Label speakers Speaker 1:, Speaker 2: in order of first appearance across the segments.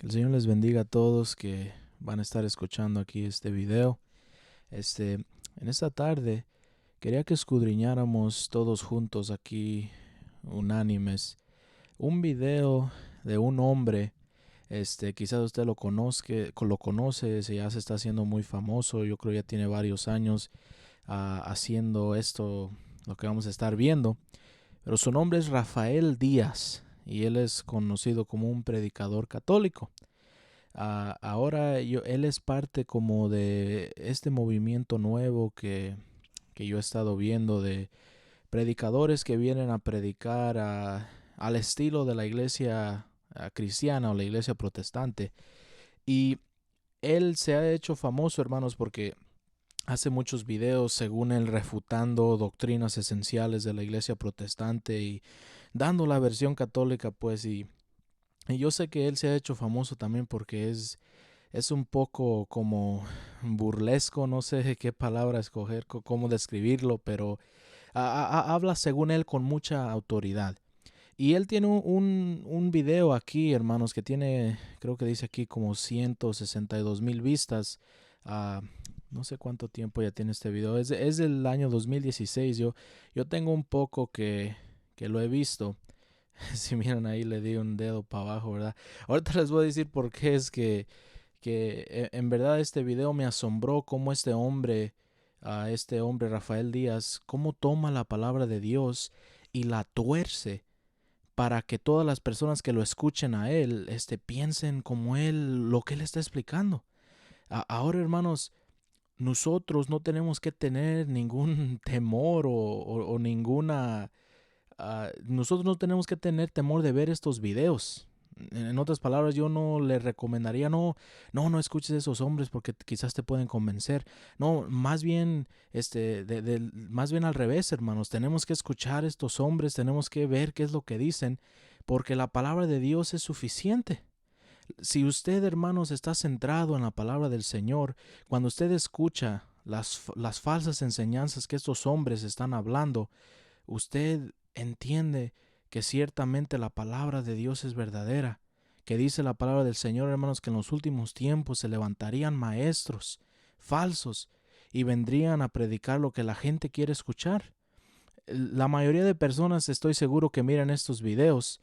Speaker 1: Que el Señor les bendiga a todos que van a estar escuchando aquí este video. En esta tarde quería que escudriñáramos todos juntos aquí, unánimes, un video de un hombre. Quizás usted lo conoce, ya se está haciendo muy famoso. Yo creo ya tiene varios años haciendo esto, lo que vamos a estar viendo. Pero su nombre es Rafael Díaz y él es conocido como un predicador católico. Él es parte como de este movimiento nuevo que yo he estado viendo de predicadores que vienen a predicar al estilo de la iglesia cristiana o la iglesia protestante. Y él se ha hecho famoso, hermanos, porque hace muchos videos, según él, refutando doctrinas esenciales de la iglesia protestante y dando la versión católica, pues, y yo sé que él se ha hecho famoso también porque es un poco como burlesco, no sé qué palabra escoger, cómo describirlo, pero habla según él con mucha autoridad. Y él tiene un video aquí, hermanos, que tiene, creo que dice aquí como 162,000 vistas. Uh, no sé cuánto tiempo ya tiene este video. Es del año 2016. Yo tengo un poco que lo he visto. Si miran ahí le di un dedo para abajo, ¿verdad? Ahorita les voy a decir por qué es que en verdad este video me asombró cómo este hombre Rafael Díaz, cómo toma la palabra de Dios y la tuerce para que todas las personas que lo escuchen a él, piensen como él, lo que él está explicando. Ahora, hermanos, nosotros no tenemos que tener ningún temor o ninguna... nosotros no tenemos que tener temor de ver estos videos. En otras palabras, yo no le recomendaría, no escuches a esos hombres porque quizás te pueden convencer. No, más bien, más bien al revés, hermanos. Tenemos que escuchar a estos hombres, tenemos que ver qué es lo que dicen, porque la palabra de Dios es suficiente. Si usted, hermanos, está centrado en la palabra del Señor, cuando usted escucha las falsas enseñanzas que estos hombres están hablando, usted entiende que ciertamente la palabra de Dios es verdadera, que dice la palabra del Señor, hermanos, que en los últimos tiempos se levantarían maestros falsos y vendrían a predicar lo que la gente quiere escuchar. La mayoría de personas, estoy seguro que miran estos videos,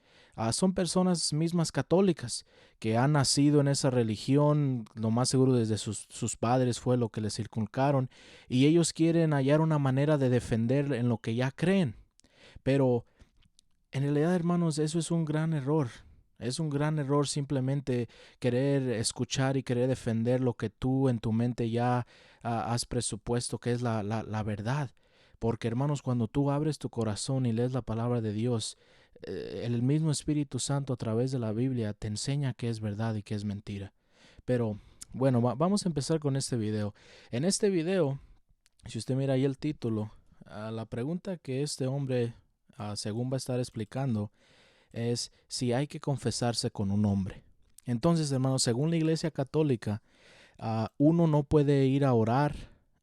Speaker 1: son personas mismas católicas que han nacido en esa religión, lo más seguro desde sus padres fue lo que les inculcaron, y ellos quieren hallar una manera de defender en lo que ya creen. Pero en realidad, hermanos, eso es un gran error. Es un gran error simplemente querer escuchar y querer defender lo que tú en tu mente ya has presupuesto que es la verdad. Porque, hermanos, cuando tú abres tu corazón y lees la palabra de Dios, el mismo Espíritu Santo a través de la Biblia te enseña qué es verdad y qué es mentira. Pero, bueno, vamos a empezar con este video. En este video, si usted mira ahí el título, la pregunta que este hombre, según va a estar explicando, es si hay que confesarse con un hombre. Entonces, hermanos, según la Iglesia Católica, uno no puede ir a orar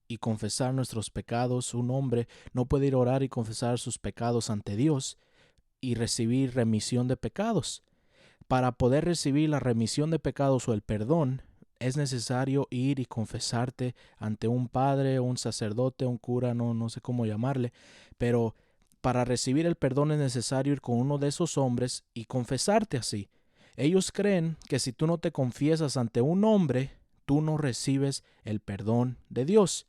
Speaker 1: y confesar nuestros pecados. Un hombre no puede ir a orar y confesar sus pecados ante Dios y recibir remisión de pecados. Para poder recibir la remisión de pecados o el perdón, es necesario ir y confesarte ante un padre, un sacerdote, un cura, no sé cómo llamarle, pero para recibir el perdón es necesario ir con uno de esos hombres y confesarte así. Ellos creen que si tú no te confiesas ante un hombre, tú no recibes el perdón de Dios.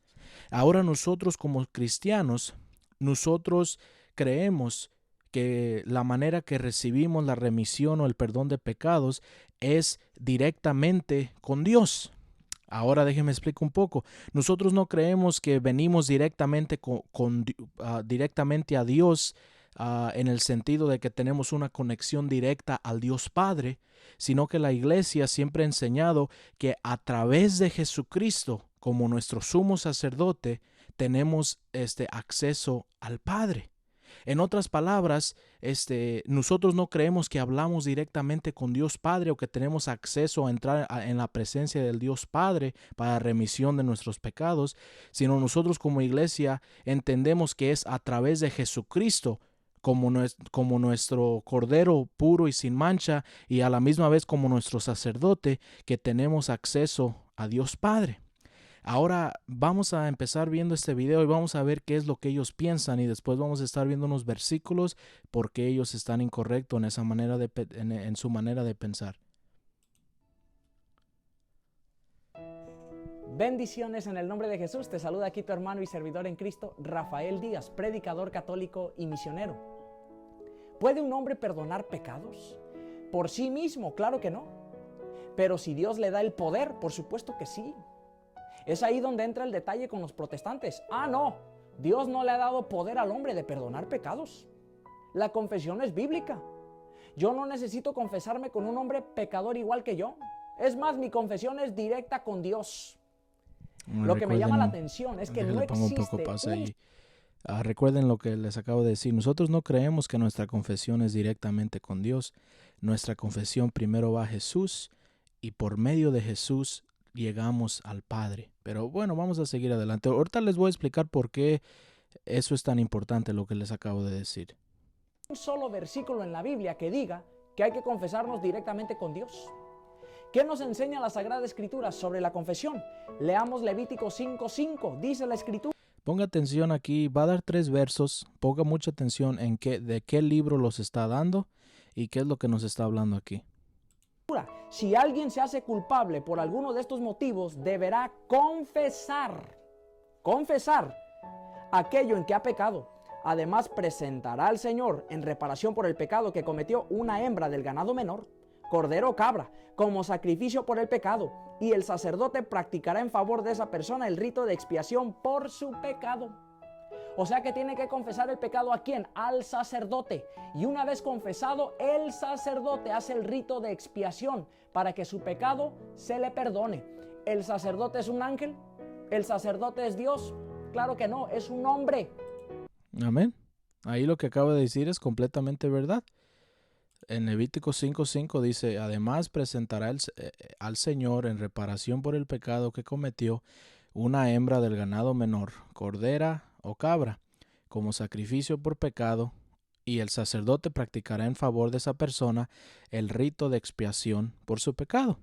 Speaker 1: Ahora nosotros como cristianos, nosotros creemos que la manera que recibimos la remisión o el perdón de pecados es directamente con Dios. Ahora déjeme explicar un poco. Nosotros no creemos que venimos directamente a Dios en el sentido de que tenemos una conexión directa al Dios Padre, sino que la Iglesia siempre ha enseñado que a través de Jesucristo, como nuestro sumo sacerdote, tenemos acceso al Padre. En otras palabras, nosotros no creemos que hablamos directamente con Dios Padre o que tenemos acceso a entrar en la presencia del Dios Padre para remisión de nuestros pecados, sino nosotros como iglesia entendemos que es a través de Jesucristo como nuestro Cordero puro y sin mancha, y a la misma vez como nuestro sacerdote, que tenemos acceso a Dios Padre. Ahora vamos a empezar viendo este video y vamos a ver qué es lo que ellos piensan, y después vamos a estar viendo unos versículos porque ellos están incorrectos en esa manera en su manera de pensar.
Speaker 2: Bendiciones en el nombre de Jesús. Te saluda aquí tu hermano y servidor en Cristo, Rafael Díaz, predicador católico y misionero. ¿Puede un hombre perdonar pecados? Por sí mismo, claro que no. Pero si Dios le da el poder, por supuesto que sí. Es ahí donde entra el detalle con los protestantes. No, Dios no le ha dado poder al hombre de perdonar pecados. La confesión es bíblica. Yo no necesito confesarme con un hombre pecador igual que yo. Es más, mi confesión es directa con Dios. Lo que me llama la atención es que no existe
Speaker 1: recuerden lo que les acabo de decir. Nosotros no creemos que nuestra confesión es directamente con Dios. Nuestra confesión primero va a Jesús y por medio de Jesús llegamos al Padre. Pero bueno, vamos a seguir adelante. Ahorita les voy a explicar por qué eso es tan importante, lo que les acabo de decir.
Speaker 2: Un solo versículo en la Biblia que diga que hay que confesarnos directamente con Dios. ¿Qué nos enseña la Sagrada Escritura sobre la confesión? Leamos Levítico 5:5. Dice la Escritura.
Speaker 1: Ponga atención aquí, va a dar 3 versos. Ponga mucha atención en de qué libro los está dando y qué es lo que nos está hablando aquí.
Speaker 2: Si alguien se hace culpable por alguno de estos motivos, deberá confesar aquello en que ha pecado. Además, presentará al Señor en reparación por el pecado que cometió una hembra del ganado menor, cordero o cabra, como sacrificio por el pecado, y el sacerdote practicará en favor de esa persona el rito de expiación por su pecado. O sea que tiene que confesar el pecado ¿a quién? Al sacerdote. Y una vez confesado, el sacerdote hace el rito de expiación para que su pecado se le perdone. ¿El sacerdote es un ángel? ¿El sacerdote es Dios? Claro que no, es un hombre.
Speaker 1: Amén. Ahí lo que acabo de decir es completamente verdad. En Levítico 5:5 dice, además presentará al Señor en reparación por el pecado que cometió una hembra del ganado menor, cordera o cabra, como sacrificio por pecado, y el sacerdote practicará en favor de esa persona el rito de expiación por su pecado.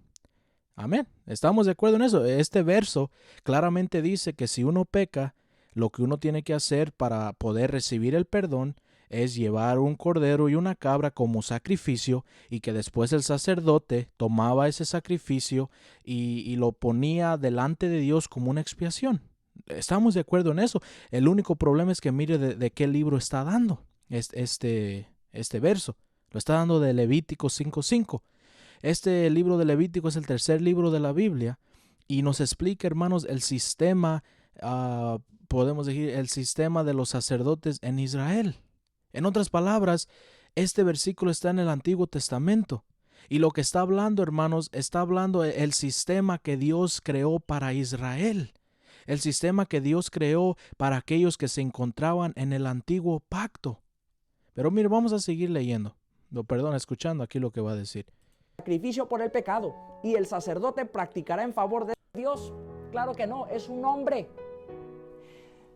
Speaker 1: Amén. ¿Estamos de acuerdo en eso? Este verso claramente dice que si uno peca, lo que uno tiene que hacer para poder recibir el perdón es llevar un cordero y una cabra como sacrificio, y que después el sacerdote tomaba ese sacrificio y lo ponía delante de Dios como una expiación. Estamos de acuerdo en eso. El único problema es que mire de qué libro está dando este verso. Lo está dando de Levítico 5:5. Este libro de Levítico es el tercer libro de la Biblia y nos explica, hermanos, el sistema, podemos decir, el sistema de los sacerdotes en Israel. En otras palabras, este versículo está en el Antiguo Testamento. Y lo que está hablando, hermanos, está hablando el sistema que Dios creó para Israel. El sistema que Dios creó para aquellos que se encontraban en el antiguo pacto. Pero mire, vamos a seguir leyendo. Escuchando aquí lo que va a decir.
Speaker 2: Sacrificio por el pecado, y el sacerdote practicará en favor de Dios. Claro que no, es un hombre.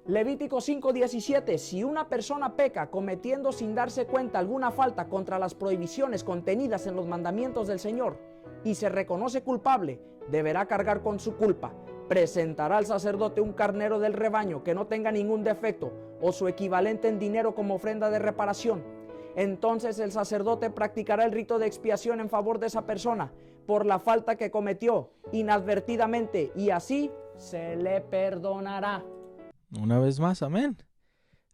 Speaker 2: Levítico 5:17. Si una persona peca cometiendo sin darse cuenta alguna falta contra las prohibiciones contenidas en los mandamientos del Señor y se reconoce culpable, deberá cargar con su culpa. Presentará al sacerdote un carnero del rebaño que no tenga ningún defecto o su equivalente en dinero como ofrenda de reparación. Entonces el sacerdote practicará el rito de expiación en favor de esa persona por la falta que cometió inadvertidamente, y así se le perdonará.
Speaker 1: Una vez más, amén.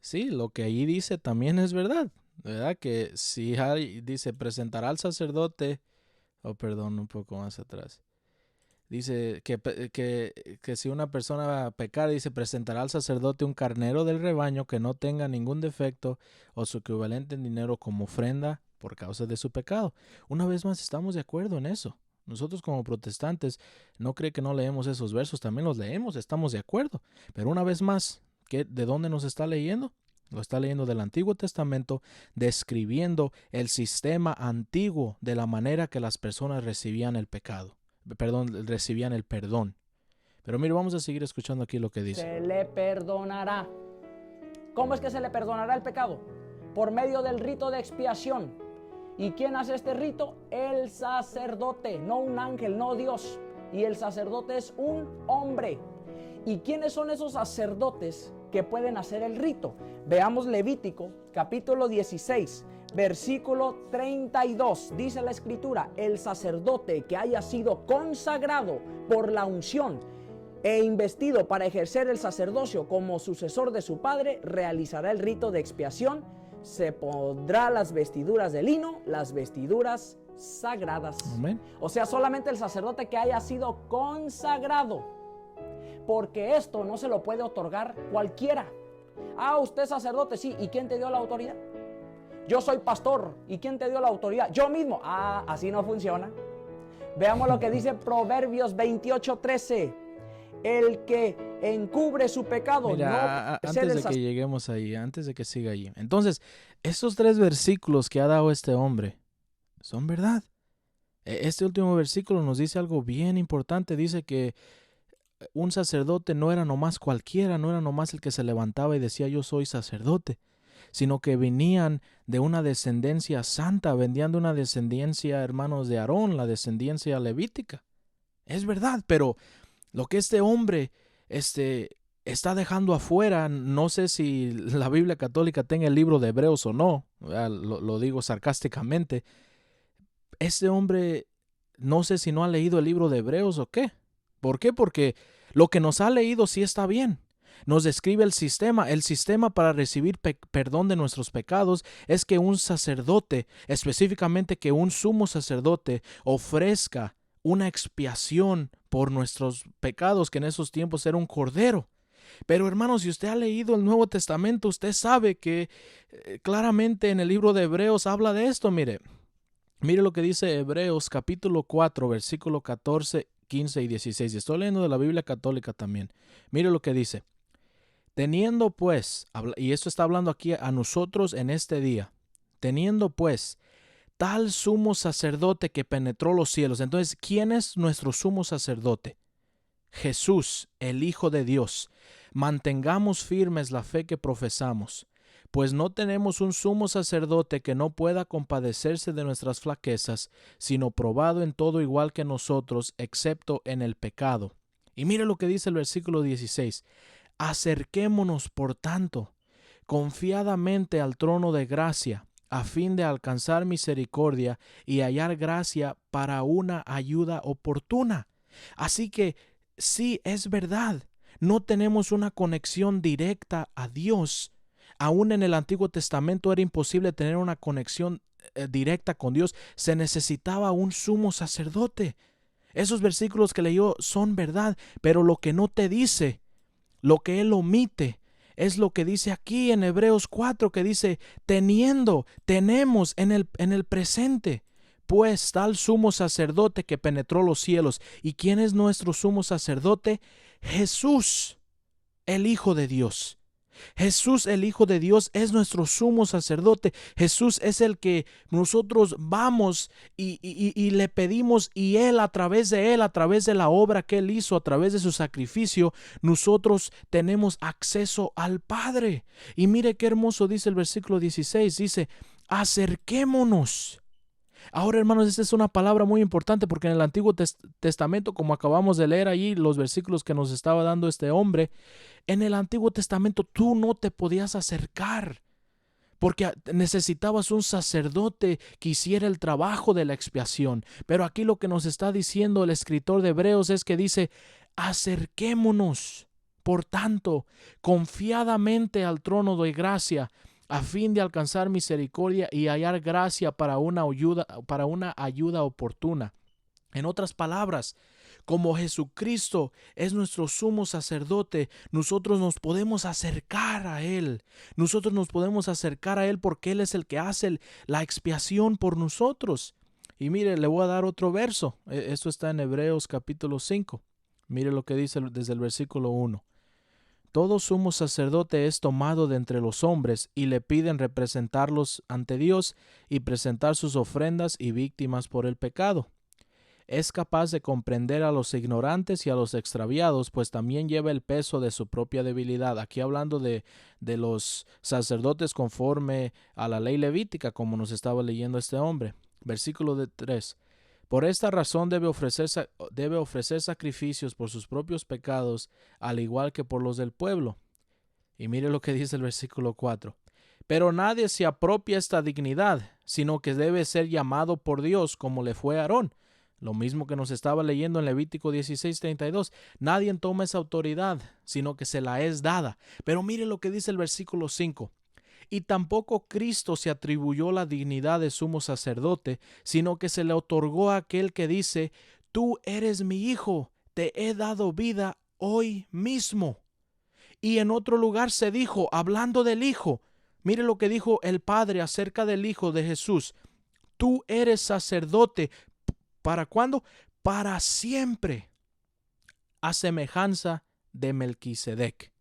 Speaker 1: Sí, lo que ahí dice también es verdad. ¿Verdad? Que si dice presentará al sacerdote, un poco más atrás. Dice que si una persona va a pecar, dice presentará al sacerdote un carnero del rebaño que no tenga ningún defecto o su equivalente en dinero como ofrenda por causa de su pecado. Una vez más, estamos de acuerdo en eso. Nosotros como protestantes, no cree que no leemos esos versos, también los leemos, estamos de acuerdo. Pero una vez más, ¿de dónde nos está leyendo? Lo está leyendo del Antiguo Testamento, describiendo el sistema antiguo de la manera que las personas recibían el perdón. Pero mire, vamos a seguir escuchando aquí lo que dice.
Speaker 2: Se le perdonará. ¿Cómo es que se le perdonará el pecado? por medio del rito de expiación. ¿Y quién hace este rito? El sacerdote, no un ángel, no Dios. Y el sacerdote es un hombre. ¿Y quiénes son esos sacerdotes que pueden hacer el rito? Veamos Levítico, capítulo 16, versículo 32. Dice la Escritura: el sacerdote que haya sido consagrado por la unción e investido para ejercer el sacerdocio como sucesor de su padre, realizará el rito de expiación. Se pondrá las vestiduras de lino, las vestiduras sagradas.
Speaker 1: Amén.
Speaker 2: O sea, solamente el sacerdote que haya sido consagrado, porque esto no se lo puede otorgar cualquiera. Ah, usted es sacerdote, sí. ¿Y quién te dio la autoridad? Yo soy pastor. ¿Y quién te dio la autoridad? Yo mismo. Ah, así no funciona. Veamos lo que dice Proverbios 28:13. El que encubre su pecado.
Speaker 1: Mira,
Speaker 2: no
Speaker 1: antes de que lleguemos ahí, antes de que siga allí. Entonces, esos 3 versículos que ha dado este hombre son verdad. Este último versículo nos dice algo bien importante. Dice que un sacerdote no era nomás cualquiera, no era nomás el que se levantaba y decía yo soy sacerdote, sino que venían de una descendencia santa, venían de una descendencia, hermanos, de Aarón, la descendencia levítica. Es verdad, pero lo que este hombre está dejando afuera, no sé si la Biblia católica tenga el libro de Hebreos o no, lo digo sarcásticamente. Este hombre, no sé si no ha leído el libro de Hebreos o qué. ¿Por qué? Porque lo que nos ha leído sí está bien. Nos describe el sistema. El sistema para recibir perdón de nuestros pecados es que un sacerdote, específicamente que un sumo sacerdote, ofrezca una expiación por nuestros pecados, que en esos tiempos era un cordero. Pero hermanos, si usted ha leído el Nuevo Testamento, usted sabe que claramente en el libro de Hebreos habla de esto. Mire lo que dice Hebreos capítulo 4, versículo 14, 15 y 16. Y estoy leyendo de la Biblia católica también. Mire lo que dice. Teniendo pues, y esto está hablando aquí a nosotros en este día, teniendo pues tal sumo sacerdote que penetró los cielos. Entonces, ¿quién es nuestro sumo sacerdote? Jesús, el Hijo de Dios. Mantengamos firmes la fe que profesamos, pues no tenemos un sumo sacerdote que no pueda compadecerse de nuestras flaquezas, sino probado en todo igual que nosotros, excepto en el pecado. Y mire lo que dice el versículo 16. Acerquémonos, por tanto, confiadamente al trono de gracia, a fin de alcanzar misericordia y hallar gracia para una ayuda oportuna. Así que sí, es verdad, no tenemos una conexión directa a Dios. Aún en el Antiguo Testamento era imposible tener una conexión directa con Dios. Se necesitaba un sumo sacerdote. Esos versículos que leyó son verdad, pero lo que no te dice, lo que él omite, es lo que dice aquí en Hebreos 4, que dice, tenemos en el presente, pues tal sumo sacerdote que penetró los cielos. ¿Y quién es nuestro sumo sacerdote? Jesús, el Hijo de Dios. Jesús, el Hijo de Dios, es nuestro sumo sacerdote. Jesús es el que nosotros vamos y le pedimos, y Él, a través de la obra que Él hizo, a través de su sacrificio, nosotros tenemos acceso al Padre. Y mire qué hermoso dice el versículo 16, dice, acerquémonos. Ahora, hermanos, esta es una palabra muy importante, porque en el Antiguo Testamento, como acabamos de leer allí, los versículos que nos estaba dando este hombre, en el Antiguo Testamento tú no te podías acercar, porque necesitabas un sacerdote que hiciera el trabajo de la expiación. Pero aquí lo que nos está diciendo el escritor de Hebreos es que dice, acerquémonos, por tanto, confiadamente al trono de gracia, a fin de alcanzar misericordia y hallar gracia para una ayuda oportuna. En otras palabras, como Jesucristo es nuestro sumo sacerdote, nosotros nos podemos acercar a Él. Nosotros nos podemos acercar a Él porque Él es el que hace la expiación por nosotros. Y mire, le voy a dar otro verso. Esto está en Hebreos capítulo 5. Mire lo que dice desde el versículo 1. Todo sumo sacerdote es tomado de entre los hombres, y le piden representarlos ante Dios y presentar sus ofrendas y víctimas por el pecado. es capaz de comprender a los ignorantes y a los extraviados, pues también lleva el peso de su propia debilidad. Aquí hablando de los sacerdotes conforme a la ley levítica, como nos estaba leyendo este hombre. Versículo 3. Por esta razón debe ofrecer sacrificios por sus propios pecados, al igual que por los del pueblo. Y mire lo que dice el versículo 4. Pero nadie se apropia esta dignidad, sino que debe ser llamado por Dios, como le fue a Aarón. Lo mismo que nos estaba leyendo en Levítico 16:32. Nadie toma esa autoridad, sino que se la es dada. Pero mire lo que dice el versículo 5. Y tampoco Cristo se atribuyó la dignidad de sumo sacerdote, sino que se le otorgó a aquel que dice: Tú eres mi hijo, te he dado vida hoy mismo. Y en otro lugar se dijo, hablando del Hijo, mire lo que dijo el Padre acerca del Hijo de Jesús: Tú eres sacerdote. ¿Para cuándo? Para siempre, a semejanza de Melquisedec.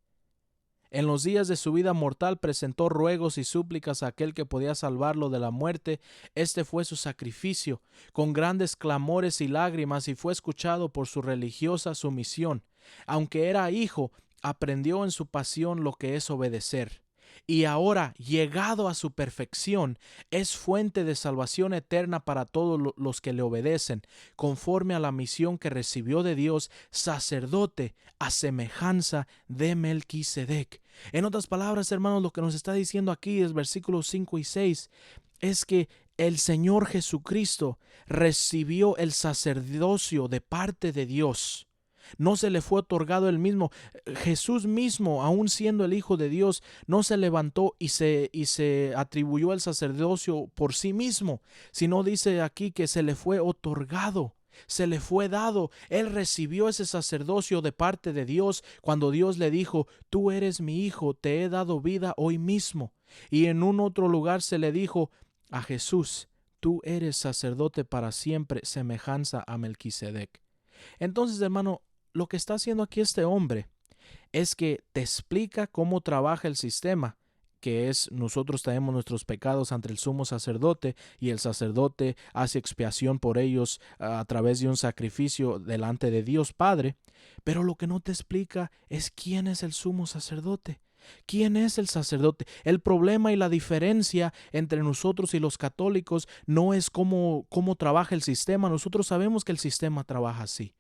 Speaker 1: En los días de su vida mortal presentó ruegos y súplicas a aquel que podía salvarlo de la muerte. Este fue su sacrificio, con grandes clamores y lágrimas, y fue escuchado por su religiosa sumisión. Aunque era hijo, aprendió en su pasión lo que es obedecer. Y ahora, llegado a su perfección, es fuente de salvación eterna para todos los que le obedecen, conforme a la misión que recibió de Dios, sacerdote a semejanza de Melquisedec. En otras palabras, hermanos, lo que nos está diciendo aquí es versículos 5 y 6, es que el Señor Jesucristo recibió el sacerdocio de parte de Dios. No se le fue otorgado el mismo. Jesús mismo, aun siendo el Hijo de Dios, no se levantó y se atribuyó el sacerdocio por sí mismo, sino dice aquí que se le fue otorgado, se le fue dado. Él recibió ese sacerdocio de parte de Dios cuando Dios le dijo: Tú eres mi Hijo, te he dado vida hoy mismo. Y en un otro lugar se le dijo a Jesús: Tú eres sacerdote para siempre, semejanza a Melquisedec. Entonces, hermano, lo que está haciendo aquí este hombre es que te explica cómo trabaja el sistema, que es: nosotros traemos nuestros pecados ante el sumo sacerdote y el sacerdote hace expiación por ellos a través de un sacrificio delante de Dios Padre. Pero lo que no te explica es quién es el sumo sacerdote. ¿Quién es el sacerdote? El problema y la diferencia entre nosotros y los católicos no es cómo trabaja el sistema. Nosotros sabemos que el sistema trabaja así.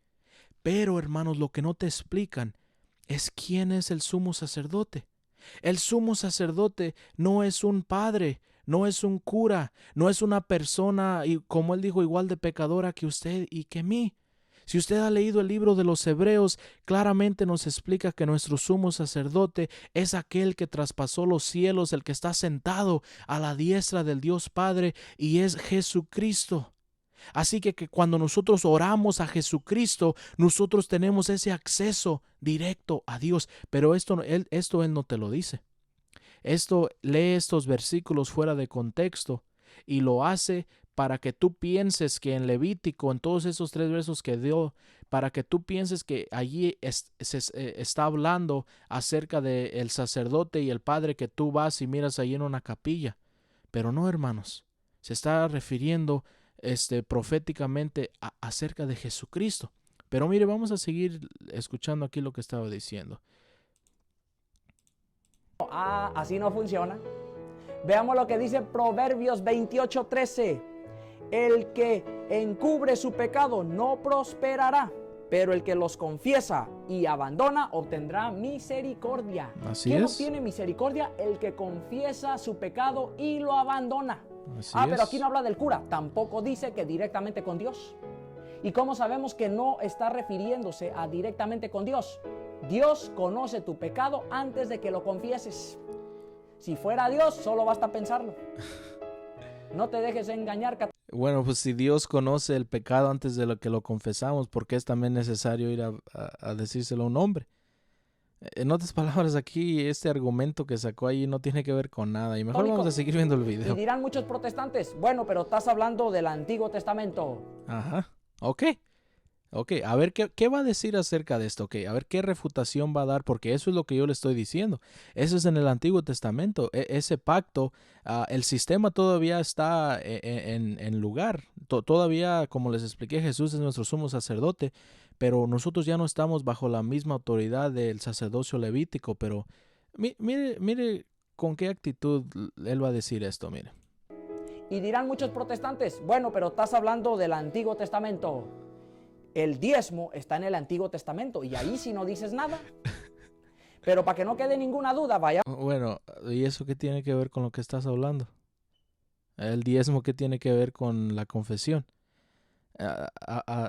Speaker 1: Pero, hermanos, lo que no te explican es quién es el sumo sacerdote. El sumo sacerdote no es un padre, no es un cura, no es una persona, y como él dijo, igual de pecadora que usted y que mí. Si usted ha leído el libro de los Hebreos, claramente nos explica que nuestro sumo sacerdote es aquel que traspasó los cielos, el que está sentado a la diestra del Dios Padre, y es Jesucristo. Así que cuando nosotros oramos a Jesucristo, nosotros tenemos ese acceso directo a Dios. Pero esto Él no te lo dice. Lee estos versículos fuera de contexto y lo hace para que tú pienses que en Levítico, en todos esos 3 versos que dio, para que tú pienses que allí se está hablando acerca del sacerdote y el padre que tú vas y miras allí en una capilla. Pero no, hermanos, se está refiriendo proféticamente acerca de Jesucristo. Pero mire, vamos a seguir escuchando aquí lo que estaba diciendo.
Speaker 2: Así no funciona. Veamos lo que dice Proverbios 28:13. El que encubre su pecado no prosperará, pero el que los confiesa y abandona obtendrá misericordia. ¿Quién obtiene misericordia? El que confiesa su pecado y lo abandona. Pero aquí no habla del cura, tampoco dice que directamente con Dios. ¿Y cómo sabemos que no está refiriéndose a directamente con Dios? Dios conoce tu pecado antes de que lo confieses. Si fuera Dios, solo basta pensarlo. No te dejes engañar.
Speaker 1: Bueno, pues si Dios conoce el pecado antes de lo que lo confesamos, ¿por qué es también necesario ir a decírselo a un hombre? En otras palabras, aquí este argumento que sacó ahí no tiene que ver con nada. Y mejor vamos a seguir viendo el video.
Speaker 2: Y dirán muchos protestantes: bueno, pero estás hablando del Antiguo Testamento.
Speaker 1: Ajá, ok. Ok, a ver, ¿qué va a decir acerca de esto? Ok, a ver, ¿qué refutación va a dar? Porque eso es lo que yo le estoy diciendo. Eso es en el Antiguo Testamento. Ese pacto, el sistema todavía está en lugar. Todavía, como les expliqué, Jesús es nuestro sumo sacerdote, pero nosotros ya no estamos bajo la misma autoridad del sacerdocio levítico. Pero mire con qué actitud él va a decir esto, mire.
Speaker 2: Y dirán muchos protestantes, bueno, pero estás hablando del Antiguo Testamento. El diezmo está en el Antiguo Testamento y ahí sí no dices nada. Pero para que no quede ninguna duda, vaya.
Speaker 1: Bueno, ¿y eso qué tiene que ver con lo que estás hablando? El diezmo, ¿qué tiene que ver con la confesión?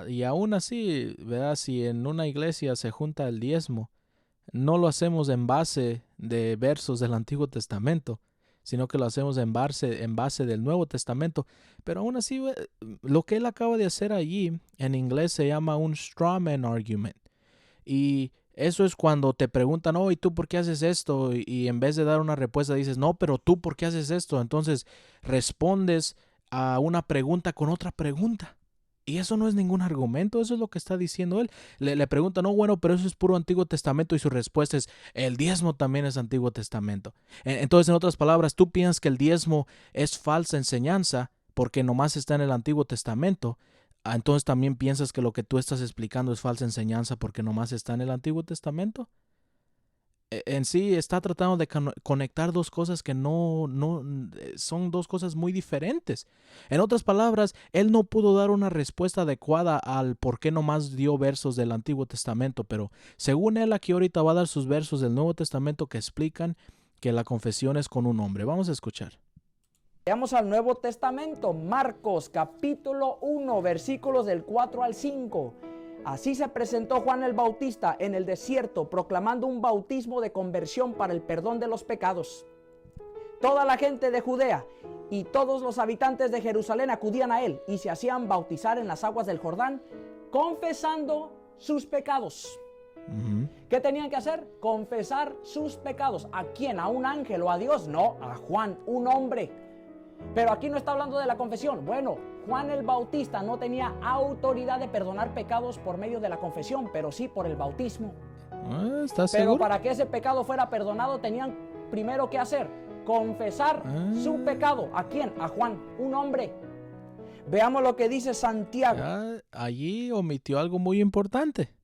Speaker 1: Y aún así, ¿verdad? Si en una iglesia se junta el diezmo, no lo hacemos en base de versos del Antiguo Testamento, sino que lo hacemos en base del Nuevo Testamento. Pero aún así, lo que él acaba de hacer allí, en inglés se llama un straw man argument. Y eso es cuando te preguntan, oh, ¿y tú por qué haces esto? Y en vez de dar una respuesta dices, no, pero tú por qué haces esto. Entonces respondes a una pregunta con otra pregunta. Y eso no es ningún argumento, eso es lo que está diciendo él. Le preguntan, no, bueno, pero eso es puro Antiguo Testamento, y su respuesta es, el diezmo también es Antiguo Testamento. Entonces, en otras palabras, tú piensas que el diezmo es falsa enseñanza porque nomás está en el Antiguo Testamento. Entonces también piensas que lo que tú estás explicando es falsa enseñanza porque nomás está en el Antiguo Testamento. En sí está tratando de conectar dos cosas que no son dos cosas muy diferentes. En otras palabras, él no pudo dar una respuesta adecuada al por qué nomás dio versos del Antiguo Testamento, pero según él aquí ahorita va a dar sus versos del Nuevo Testamento que explican que la confesión es con un hombre. Vamos a escuchar.
Speaker 2: Vayamos al Nuevo Testamento, Marcos capítulo 1, versículos del 4 al 5. Así se presentó Juan el Bautista en el desierto, proclamando un bautismo de conversión para el perdón de los pecados. Toda la gente de Judea y todos los habitantes de Jerusalén acudían a él y se hacían bautizar en las aguas del Jordán, confesando sus pecados. ¿Qué tenían que hacer? Confesar sus pecados. ¿A quién? ¿A un ángel o a Dios? No, a Juan, un hombre. Pero aquí no está hablando de la confesión. Bueno, Juan el Bautista no tenía autoridad de perdonar pecados por medio de la confesión, pero sí por el bautismo.
Speaker 1: ¿Estás
Speaker 2: Pero
Speaker 1: seguro?
Speaker 2: para que ese pecado fuera perdonado tenían primero que hacer, confesar su pecado. ¿A quién? A Juan, un hombre. Veamos lo que dice Santiago.
Speaker 1: Allí omitió algo muy importante.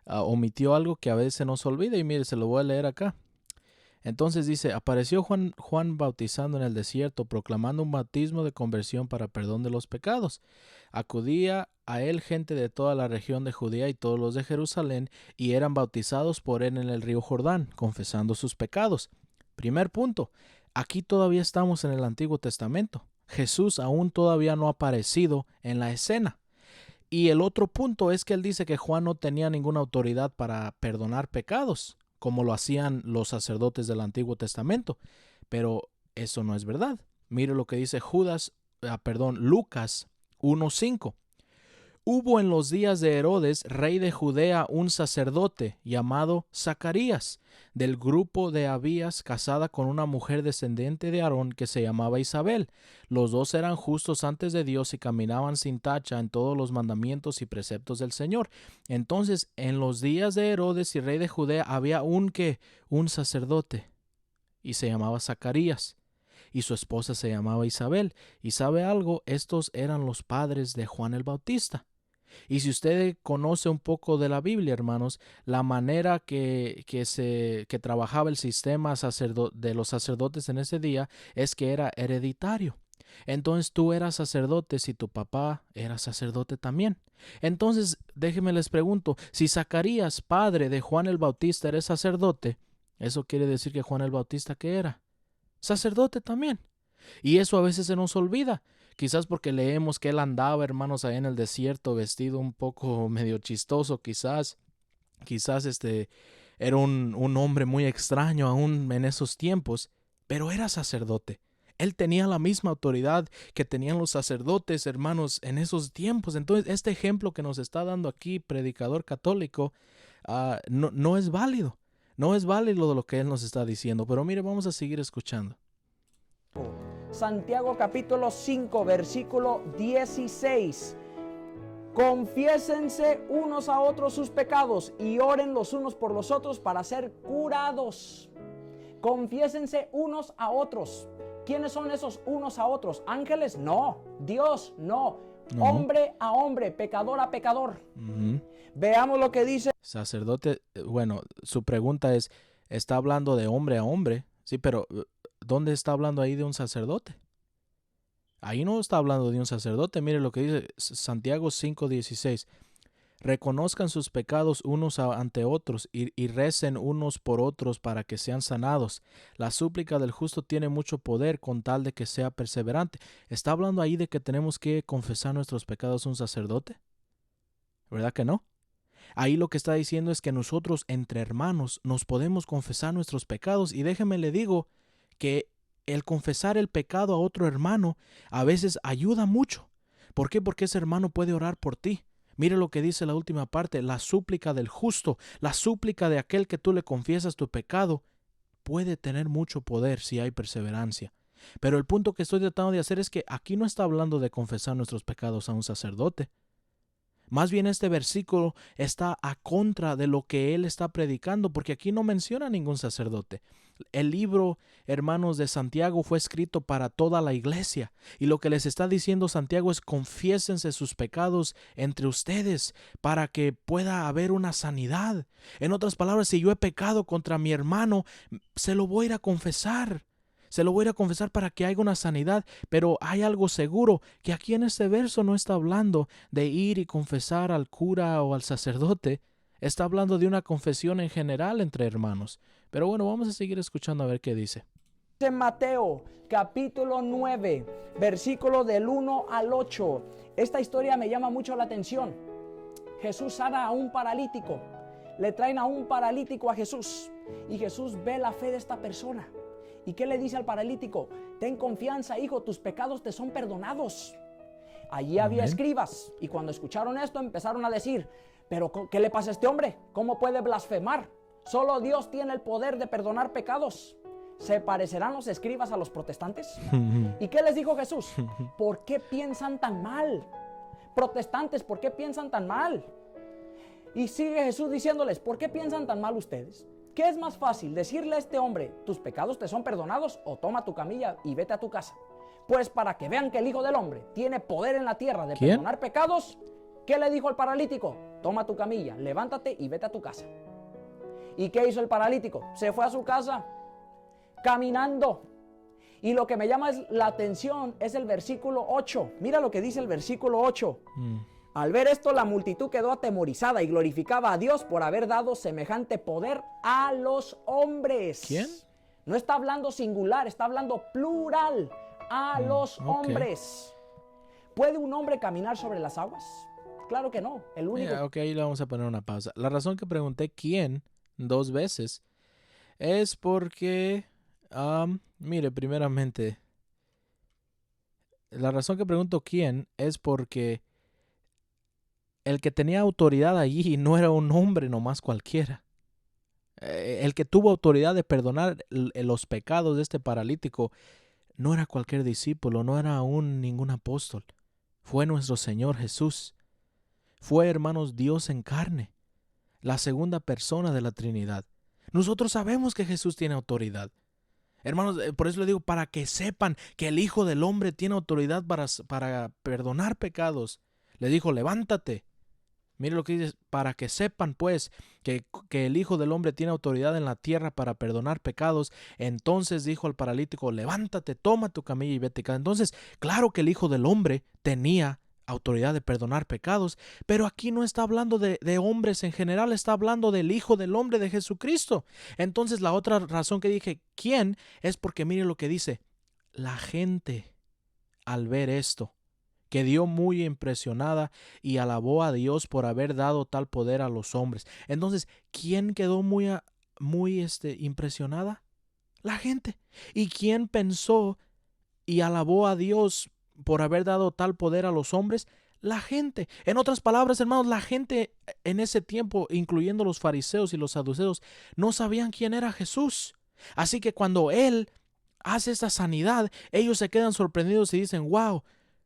Speaker 1: Omitió algo que a veces se nos olvida y mire, se lo voy a leer acá. Entonces dice, apareció Juan bautizando en el desierto, proclamando un bautismo de conversión para perdón de los pecados. Acudía a él gente de toda la región de Judea y todos los de Jerusalén, y eran bautizados por él en el río Jordán, confesando sus pecados. Primer punto, aquí todavía estamos en el Antiguo Testamento. Jesús aún todavía no ha aparecido en la escena. Y el otro punto es que él dice que Juan no tenía ninguna autoridad para perdonar pecados, como lo hacían los sacerdotes del Antiguo Testamento. Pero eso no es verdad. Mire lo que dice Lucas 1:5. Hubo en los días de Herodes, rey de Judea, un sacerdote llamado Zacarías, del grupo de Abías, casada con una mujer descendiente de Aarón que se llamaba Isabel. Los dos eran justos antes de Dios y caminaban sin tacha en todos los mandamientos y preceptos del Señor. Entonces, en los días de Herodes y rey de Judea había un sacerdote, y se llamaba Zacarías, y su esposa se llamaba Isabel. ¿Y sabe algo? Estos eran los padres de Juan el Bautista. Y si usted conoce un poco de la Biblia, hermanos, la manera que trabajaba el sistema de los sacerdotes en ese día es que era hereditario. Entonces tú eras sacerdote si tu papá era sacerdote también. Entonces, déjenme les pregunto, si Zacarías, padre de Juan el Bautista, era sacerdote, eso quiere decir que Juan el Bautista, ¿qué era? Sacerdote también. Y eso a veces se nos olvida. Quizás porque leemos que él andaba, hermanos, ahí en el desierto vestido un poco medio chistoso, quizás era un hombre muy extraño aún en esos tiempos, pero era sacerdote. Él tenía la misma autoridad que tenían los sacerdotes, hermanos, en esos tiempos. Entonces, este ejemplo que nos está dando aquí, predicador católico, no es válido. No es válido lo que él nos está diciendo. Pero mire, vamos a seguir escuchando.
Speaker 2: Santiago capítulo 5, versículo 16. Confiésense unos a otros sus pecados y oren los unos por los otros para ser curados. Confiésense unos a otros. ¿Quiénes son esos unos a otros? ¿Ángeles? No. ¿Dios? No. Hombre a hombre, pecador a pecador. Veamos lo que dice.
Speaker 1: Sacerdote, bueno, su pregunta es, ¿está hablando de hombre a hombre? Sí, pero ¿dónde está hablando ahí de un sacerdote? Ahí no está hablando de un sacerdote. Mire lo que dice Santiago 5:16. Reconozcan sus pecados unos ante otros y recen unos por otros para que sean sanados. La súplica del justo tiene mucho poder con tal de que sea perseverante. ¿Está hablando ahí de que tenemos que confesar nuestros pecados a un sacerdote? ¿Verdad que no? Ahí lo que está diciendo es que nosotros entre hermanos nos podemos confesar nuestros pecados, y déjeme le digo que el confesar el pecado a otro hermano a veces ayuda mucho. ¿Por qué? Porque ese hermano puede orar por ti. Mire lo que dice la última parte, la súplica del justo, la súplica de aquel que tú le confiesas tu pecado, puede tener mucho poder si hay perseverancia. Pero el punto que estoy tratando de hacer es que aquí no está hablando de confesar nuestros pecados a un sacerdote. Más bien este versículo está a contra de lo que él está predicando, porque aquí no menciona ningún sacerdote. El libro, hermanos, de Santiago fue escrito para toda la iglesia, y lo que les está diciendo Santiago es: confiésense sus pecados entre ustedes para que pueda haber una sanidad. En otras palabras, si yo he pecado contra mi hermano, se lo voy a ir a confesar. Se lo voy a ir a confesar para que haya una sanidad, pero hay algo seguro, que aquí en este verso no está hablando de ir y confesar al cura o al sacerdote. Está hablando de una confesión en general entre hermanos. Pero bueno, vamos a seguir escuchando a ver qué dice.
Speaker 2: En Mateo capítulo 9, versículo del 1 al 8. Esta historia me llama mucho la atención. Jesús sana a un paralítico. Le traen a un paralítico a Jesús, y Jesús ve la fe de esta persona. ¿Y qué le dice al paralítico? Ten confianza, hijo, tus pecados te son perdonados. Allí había escribas, y cuando escucharon esto empezaron a decir: ¿pero qué le pasa a este hombre? ¿Cómo puede blasfemar? Solo Dios tiene el poder de perdonar pecados. ¿Se parecerán los escribas a los protestantes? ¿Y qué les dijo Jesús? ¿Por qué piensan tan mal? Protestantes, ¿por qué piensan tan mal? Y sigue Jesús diciéndoles: ¿por qué piensan tan mal ustedes? ¿Qué es más fácil, decirle a este hombre: tus pecados te son perdonados, o toma tu camilla y vete a tu casa? Pues para que vean que el Hijo del Hombre tiene poder en la tierra de perdonar pecados, ¿qué le dijo al paralítico? Toma tu camilla, levántate y vete a tu casa. ¿Y qué hizo el paralítico? Se fue a su casa caminando. Y lo que me llama la atención es el versículo 8. Mira lo que dice el versículo 8. Al ver esto, la multitud quedó atemorizada y glorificaba a Dios por haber dado semejante poder a los hombres.
Speaker 1: ¿Quién?
Speaker 2: No está hablando singular, está hablando plural. A los hombres. ¿Puede un hombre caminar sobre las aguas? Claro que no. El único...
Speaker 1: Ok, ahí le vamos a poner una pausa. La razón que pregunté quién 2 veces es porque, mire, primeramente, la razón que pregunto quién es porque el que tenía autoridad allí no era un hombre nomás cualquiera. El que tuvo autoridad de perdonar los pecados de este paralítico no era cualquier discípulo, no era ningún apóstol. Fue nuestro Señor Jesús. Fue, hermanos, Dios en carne, la segunda persona de la Trinidad. Nosotros sabemos que Jesús tiene autoridad. Hermanos, por eso le digo, para que sepan que el Hijo del Hombre tiene autoridad para perdonar pecados. Le dijo: levántate. Mire lo que dice: para que sepan pues que el Hijo del Hombre tiene autoridad en la tierra para perdonar pecados. Entonces dijo al paralítico: levántate, toma tu camilla y vete a casa. Entonces, claro que el Hijo del Hombre tenía autoridad de perdonar pecados, pero aquí no está hablando de hombres en general, está hablando del Hijo del Hombre, de Jesucristo. Entonces, la otra razón que dije ¿quién? Es porque mire lo que dice: la gente, al ver esto, quedó muy impresionada y alabó a Dios por haber dado tal poder a los hombres. Entonces, ¿quién quedó muy impresionada? La gente. ¿Y quién pensó y alabó a Dios por haber dado tal poder a los hombres? La gente. En otras palabras, hermanos, la gente en ese tiempo, incluyendo los fariseos y los saduceos, no sabían quién era Jesús. Así que cuando Él hace esta sanidad, ellos se quedan sorprendidos y dicen: wow,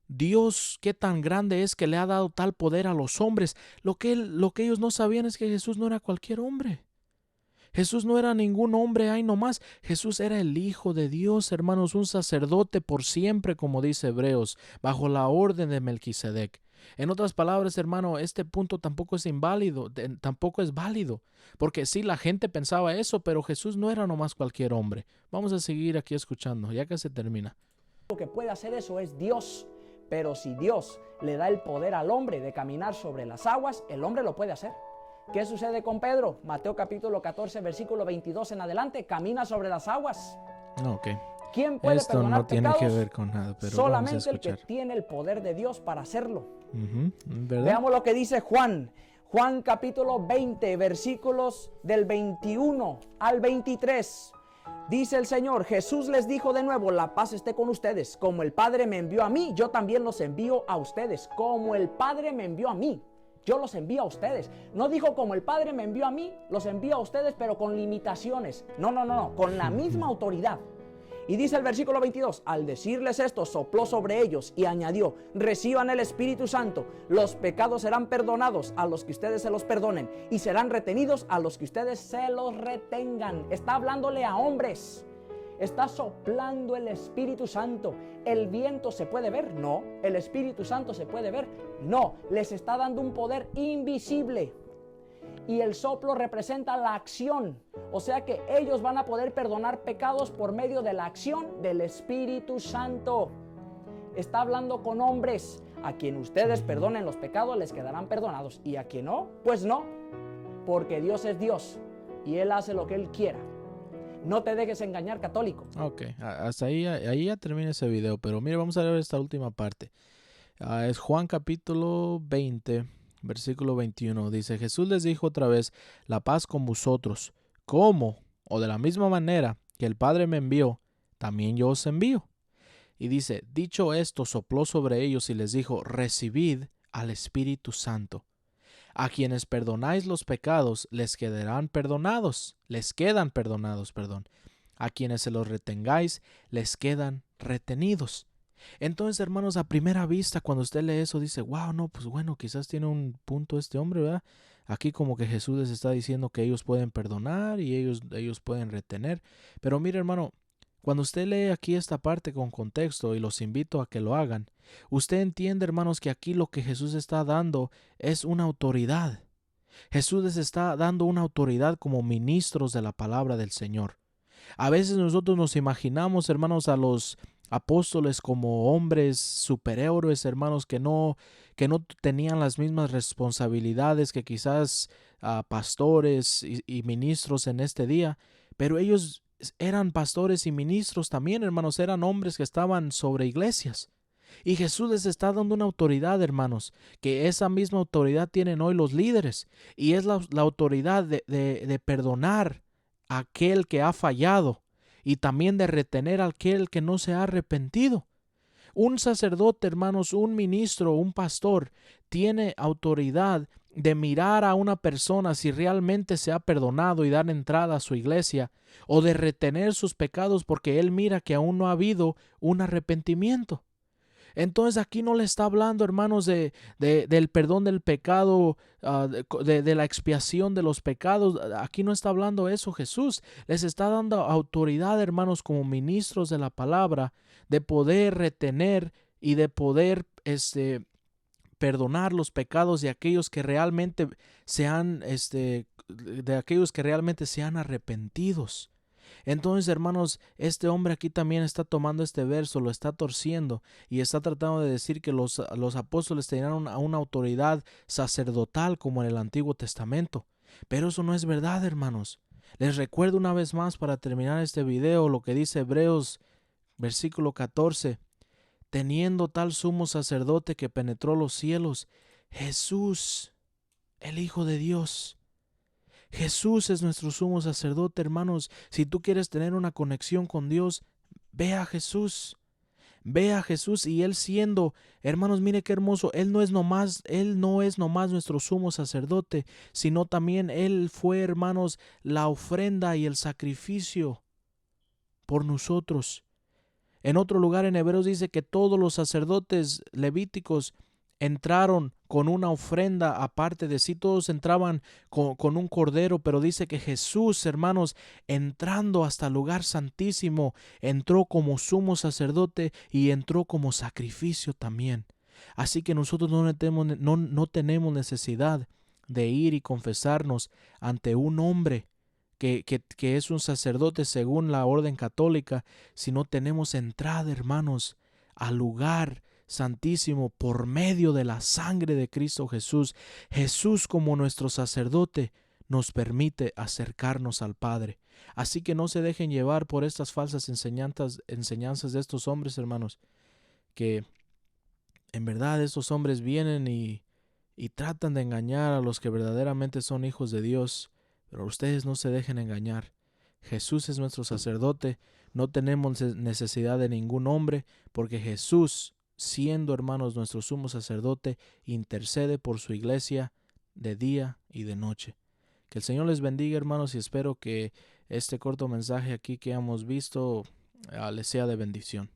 Speaker 1: Dios, qué tan grande es que le ha dado tal poder a los hombres. Lo que ellos no sabían es que Jesús no era cualquier hombre. Jesús no era ningún hombre ahí nomás. Jesús era el Hijo de Dios, hermanos, un sacerdote por siempre, como dice Hebreos, bajo la orden de Melquisedec. En otras palabras, hermano, este punto tampoco es inválido, tampoco es válido, porque sí, la gente pensaba eso, pero Jesús no era nomás cualquier hombre. Vamos a seguir aquí escuchando, ya que se termina.
Speaker 2: Lo que puede hacer eso es Dios, pero si Dios le da el poder al hombre de caminar sobre las aguas, el hombre lo puede hacer. ¿Qué sucede con Pedro? Mateo capítulo 14, versículo 22 en adelante, camina sobre las aguas.
Speaker 1: Ok.
Speaker 2: ¿Quién puede
Speaker 1: Esto
Speaker 2: perdonar
Speaker 1: no tiene
Speaker 2: pecados?
Speaker 1: que ver con nada, pero
Speaker 2: solamente
Speaker 1: vamos a
Speaker 2: el que
Speaker 1: escuchar.
Speaker 2: tiene el poder de Dios para hacerlo.
Speaker 1: ¿Verdad?
Speaker 2: Veamos lo que dice Juan. Juan capítulo 20, versículos del 21 al 23. Dice el Señor, Jesús les dijo de nuevo, la paz esté con ustedes. Como el Padre me envió a mí, yo también los envío a ustedes. Como el Padre me envió a mí, yo los envío a ustedes. No dijo como el Padre me envió a mí, los envío a ustedes, pero con limitaciones. No, con la misma autoridad. Y dice el versículo 22, al decirles esto, sopló sobre ellos y añadió, reciban el Espíritu Santo, los pecados serán perdonados a los que ustedes se los perdonen y serán retenidos a los que ustedes se los retengan. Está hablándole a hombres, está soplando el Espíritu Santo. ¿El viento se puede ver? No. ¿El Espíritu Santo se puede ver? No. Les está dando un poder invisible. Y el soplo representa la acción, o sea que ellos van a poder perdonar pecados por medio de la acción del Espíritu Santo. Está hablando con hombres, a quien ustedes perdonen los pecados les quedarán perdonados, y a quien no, pues no, porque Dios es Dios y Él hace lo que Él quiera. No te dejes engañar, católico.
Speaker 1: Ok, hasta ahí ya termina ese video, pero mire, vamos a ver esta última parte. Es Juan capítulo 20. Versículo 21 dice, Jesús les dijo otra vez, la paz con vosotros. ¿Cómo? O de la misma manera que el Padre me envió, también yo os envío. Y dice, dicho esto, sopló sobre ellos y les dijo, recibid al Espíritu Santo. A quienes perdonáis los pecados, les quedan perdonados. A quienes se los retengáis, les quedan retenidos. Entonces, hermanos, a primera vista, cuando usted lee eso, dice, wow, no, pues bueno, quizás tiene un punto este hombre, ¿verdad? Aquí como que Jesús les está diciendo que ellos pueden perdonar y ellos pueden retener. Pero mire, hermano, cuando usted lee aquí esta parte con contexto, y los invito a que lo hagan, usted entiende, hermanos, que aquí lo que Jesús está dando es una autoridad. Jesús les está dando una autoridad como ministros de la palabra del Señor. A veces nosotros nos imaginamos, hermanos, a los apóstoles como hombres superhéroes, hermanos, que no tenían las mismas responsabilidades que quizás pastores y ministros en este día, pero ellos eran pastores y ministros también, hermanos, eran hombres que estaban sobre iglesias. Y Jesús les está dando una autoridad, hermanos, que esa misma autoridad tienen hoy los líderes, y es la autoridad de perdonar a aquel que ha fallado, y también de retener a aquel que no se ha arrepentido. Un sacerdote, hermanos, un ministro, un pastor, tiene autoridad de mirar a una persona si realmente se ha perdonado y dar entrada a su iglesia, o de retener sus pecados porque él mira que aún no ha habido un arrepentimiento. Entonces aquí no le está hablando, hermanos, del perdón del pecado, de la expiación de los pecados. Aquí no está hablando eso Jesús. Les está dando autoridad, hermanos, como ministros de la palabra, de poder retener y de poder perdonar los pecados de aquellos que realmente sean arrepentidos. Entonces, hermanos, este hombre aquí también está tomando este verso, lo está torciendo y está tratando de decir que los apóstoles tenían una autoridad sacerdotal como en el Antiguo Testamento. Pero eso no es verdad, hermanos. Les recuerdo una vez más para terminar este video lo que dice Hebreos versículo 14. Teniendo tal sumo sacerdote que penetró los cielos, Jesús, el Hijo de Dios. Jesús es nuestro sumo sacerdote, hermanos. Si tú quieres tener una conexión con Dios, ve a Jesús. Ve a Jesús, y Él siendo, hermanos, mire qué hermoso, Él no es nomás nuestro sumo sacerdote, sino también Él fue, hermanos, la ofrenda y el sacrificio por nosotros. En otro lugar en Hebreos dice que todos los sacerdotes levíticos entraron con una ofrenda aparte de sí, todos entraban con un cordero, pero dice que Jesús, hermanos, entrando hasta el lugar santísimo, entró como sumo sacerdote y entró como sacrificio también. Así que nosotros no tenemos necesidad de ir y confesarnos ante un hombre que es un sacerdote según la orden católica, sino tenemos entrada, hermanos, al lugar santísimo por medio de la sangre de Cristo Jesús. Jesús, como nuestro sacerdote, nos permite acercarnos al Padre. Así que no se dejen llevar por estas falsas enseñanzas de estos hombres, hermanos, que en verdad estos hombres vienen y tratan de engañar a los que verdaderamente son hijos de Dios. Pero ustedes no se dejen engañar. Jesús es nuestro sacerdote. No tenemos necesidad de ningún hombre, porque Jesús, siendo, hermanos, nuestro sumo sacerdote, intercede por su iglesia de día y de noche. Que el Señor les bendiga, hermanos, y espero que este corto mensaje aquí que hemos visto les sea de bendición.